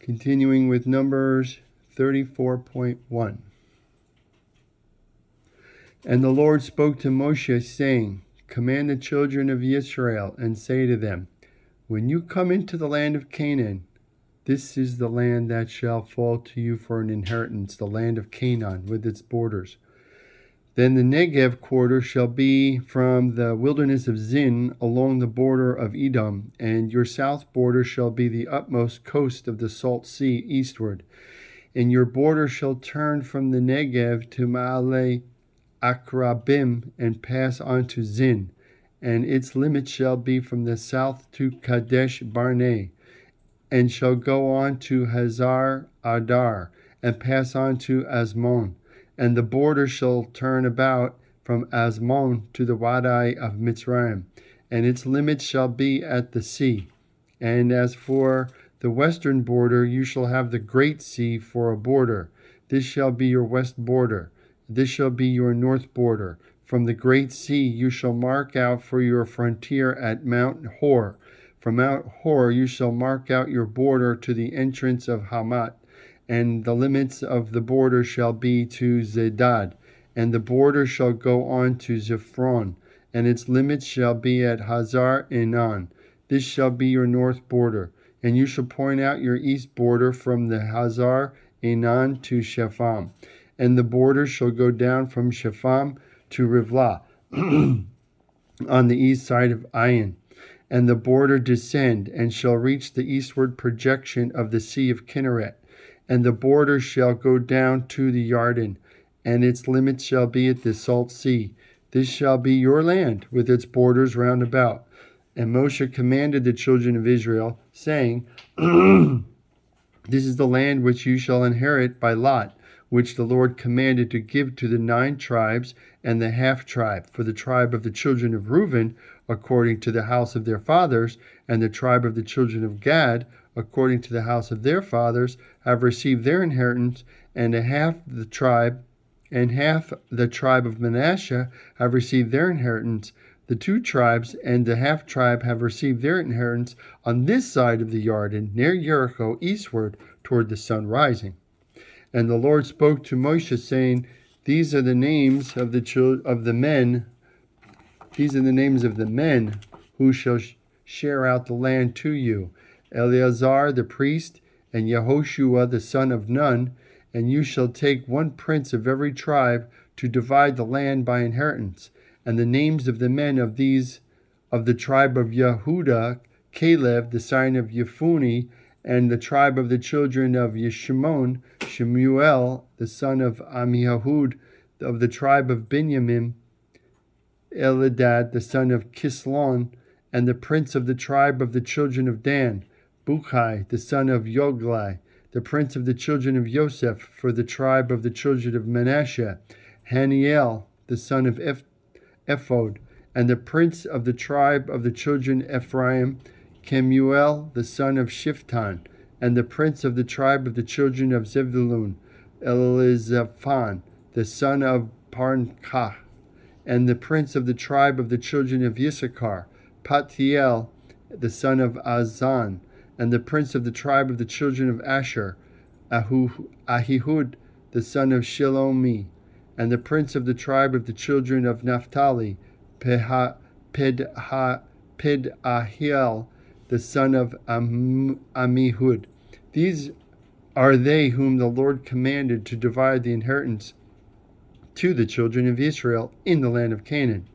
Continuing with Numbers 34.1. And the Lord spoke to Moshe, saying, Command the children of Israel, and say to them, When you come into the land of Canaan, this is the land that shall fall to you for an inheritance, the land of Canaan with its borders. Then the Negev quarter shall be from the wilderness of Zin along the border of Edom, and your south border shall be the utmost coast of the Salt Sea eastward. And your border shall turn from the Negev to Ma'ale Akrabim and pass on to Zin, and its limit shall be from the south to Kadesh Barnea, and shall go on to Hazar Adar, and pass on to Asmon. And the border shall turn about from Asmon to the Wadi of Mitzrayim, and its limits shall be at the sea. And as for the western border, you shall have the great sea for a border. This shall be your west border. This shall be your north border. From the great sea you shall mark out for your frontier at Mount Hor. From Mount Hor you shall mark out your border to the entrance of Hamat. And the limits of the border shall be to Zedad, and the border shall go on to Zephron, and its limits shall be at Hazar Enan. This shall be your north border, and you shall point out your east border from the Hazar Enan to Shepham, and the border shall go down from Shepham to Rivlah on the east side of Ain, and the border descend, and shall reach the eastward projection of the Sea of Kinneret. And the border shall go down to the Yarden, and its limits shall be at the Salt Sea. This shall be your land, with its borders round about. And Moshe commanded the children of Israel, saying, This is the land which you shall inherit by lot, which the Lord commanded to give to the 9 tribes and the half-tribe, for the tribe of the children of Reuben, according to the house of their fathers, and the tribe of the children of Gad, according to the house of their fathers, have received their inheritance, and half the tribe of Manasseh have received their inheritance. The 2 tribes and the half-tribe have received their inheritance on this side of the Jordan, near Jericho, eastward, toward the sun rising. And the Lord spoke to Moshe, saying, These are the names of the men. These are the names of the men who shall share out the land to you. Eleazar the priest, and Yehoshua the son of Nun, and you shall take 1 prince of every tribe to divide the land by inheritance. And the names of the men of the tribe of Yehuda, Caleb the son of Yephune, and the tribe of the children of Yeshimon, Shemuel the son of Amihud, of the tribe of Benjamin, Eldad the son of Kislon, and the prince of the tribe of the children of Dan, Buchai the son of Yoglai, the prince of the children of Joseph, for the tribe of the children of Manasseh, Haniel the son of Ephod, and the prince of the tribe of the children of Ephraim, Kemuel the son of Shiftan, and the prince of the tribe of the children of Zebulun, Elizaphan the son of Parnkah, and the prince of the tribe of the children of Issachar, Patiel the son of Azan, and the prince of the tribe of the children of Asher, Ahihud the son of Shelomi, and the prince of the tribe of the children of Naphtali, Pedahiel the son of Amihud. These are they whom the Lord commanded to divide the inheritance to the children of Israel in the land of Canaan.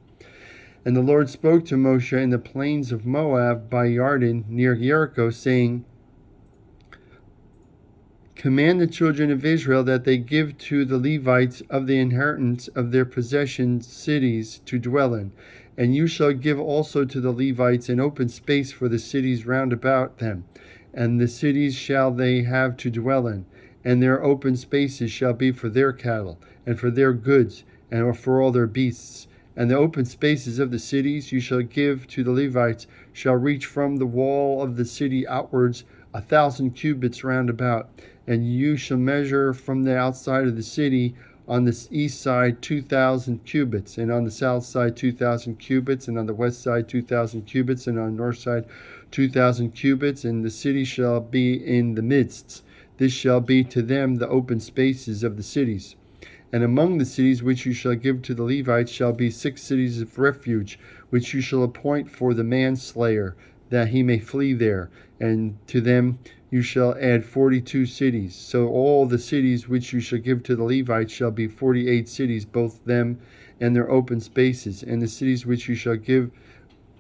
And the Lord spoke to Moshe in the plains of Moab by Yarden near Jericho, saying, Command the children of Israel that they give to the Levites of the inheritance of their possession cities to dwell in. And you shall give also to the Levites an open space for the cities round about them. And the cities shall they have to dwell in. And their open spaces shall be for their cattle, and for their goods, and for all their beasts. And the open spaces of the cities you shall give to the Levites shall reach from the wall of the city outwards 1,000 cubits round about. And you shall measure from the outside of the city on the east side 2,000 cubits, and on the south side 2,000 cubits, and on the west side 2,000 cubits, and on the north side 2,000 cubits, and the city shall be in the midst. This shall be to them the open spaces of the cities. And among the cities which you shall give to the Levites shall be 6 cities of refuge, which you shall appoint for the manslayer, that he may flee there. And to them you shall add 42 cities. So all the cities which you shall give to the Levites shall be 48 cities, both them and their open spaces. And the cities which you shall give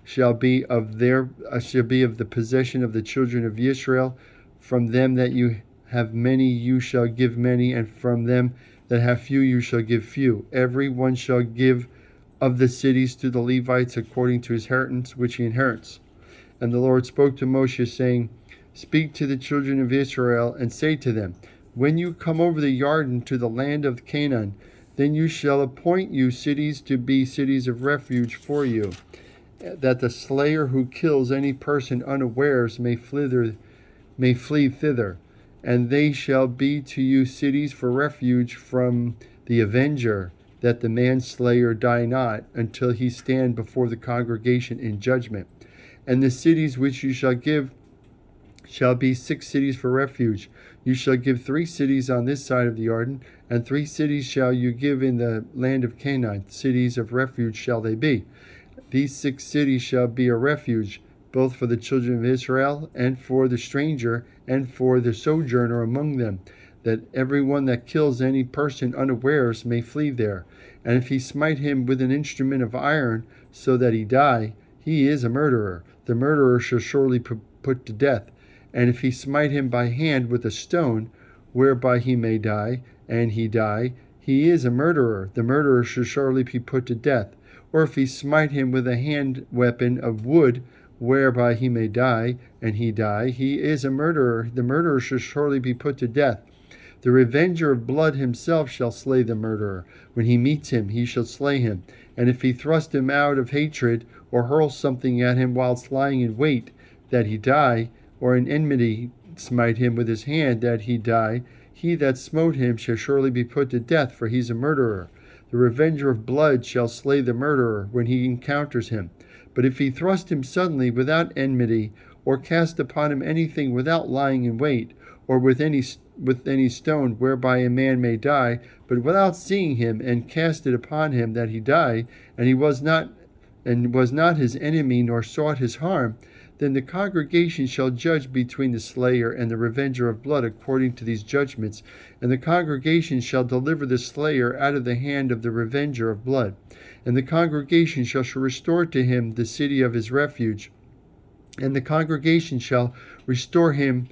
shall be of the possession of the children of Israel. From them that you have many you shall give many, and from them that have few you shall give few. Every one shall give of the cities to the Levites according to his inheritance which he inherits. And the Lord spoke to Moshe, saying, Speak to the children of Israel, and say to them, When you come over the Jordan to the land of Canaan, then you shall appoint you cities to be cities of refuge for you, that the slayer who kills any person unawares may flee thither. And they shall be to you cities for refuge from the avenger, that the manslayer die not, until he stand before the congregation in judgment. And the cities which you shall give shall be 6 cities for refuge. You shall give 3 cities on this side of the Jordan, and 3 cities shall you give in the land of Canaan. Cities of refuge shall they be. These 6 cities shall be a refuge, both for the children of Israel, and for the stranger, and for the sojourner among them, that every one that kills any person unawares may flee there. And if he smite him with an instrument of iron, so that he die, he is a murderer. The murderer shall surely be put to death. And if he smite him by hand with a stone, whereby he may die, and he die, he is a murderer. The murderer shall surely be put to death. Or if he smite him with a hand weapon of wood, whereby he may die, and he die, he is a murderer. The murderer shall surely be put to death. The revenger of blood himself shall slay the murderer. When he meets him, he shall slay him. And if he thrust him out of hatred, or hurl something at him whilst lying in wait, that he die, or in enmity smite him with his hand, that he die, he that smote him shall surely be put to death, for he is a murderer. The revenger of blood shall slay the murderer when he encounters him. But if he thrust him suddenly without enmity, or cast upon him anything without lying in wait, or with any stone whereby a man may die, but without seeing him, and cast it upon him that he die, and he was not his enemy, nor sought his harm, then the congregation shall judge between the slayer and the revenger of blood according to these judgments, and the congregation shall deliver the slayer out of the hand of the revenger of blood. And the congregation shall restore to him the city of his refuge, and the congregation shall restore him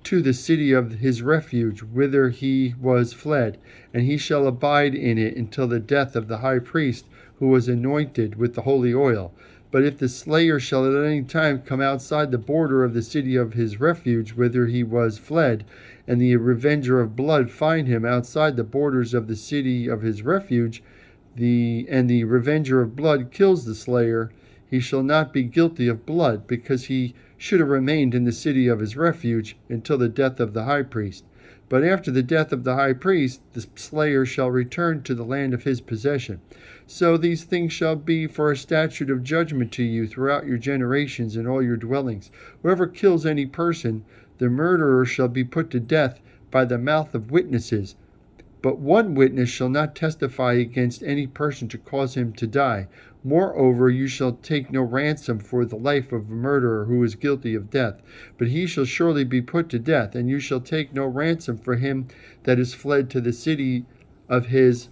to the city of his refuge, whither he was fled, and he shall abide in it until the death of the high priest, who was anointed with the holy oil. But if the slayer shall at any time come outside the border of the city of his refuge, whither he was fled, and the revenger of blood find him outside the borders of the city of his refuge, and the revenger of blood kills the slayer, he shall not be guilty of blood, because he should have remained in the city of his refuge until the death of the high priest. But after the death of the high priest, the slayer shall return to the land of his possession. So these things shall be for a statute of judgment to you throughout your generations in all your dwellings. Whoever kills any person, the murderer shall be put to death by the mouth of witnesses. But one witness shall not testify against any person to cause him to die. Moreover, you shall take no ransom for the life of a murderer who is guilty of death, but he shall surely be put to death. And you shall take no ransom for him that is fled to the city of his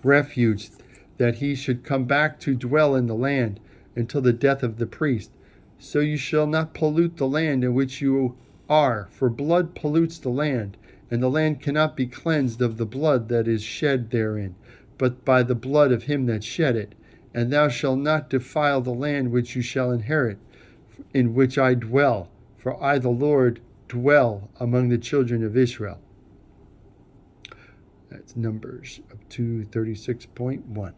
refuge, that he should come back to dwell in the land until the death of the priest. So you shall not pollute the land in which you are, for blood pollutes the land, and the land cannot be cleansed of the blood that is shed therein, but by the blood of him that shed it. And thou shalt not defile the land which you shall inherit, in which I dwell, for I the Lord dwell among the children of Israel. That's Numbers up to 36.1.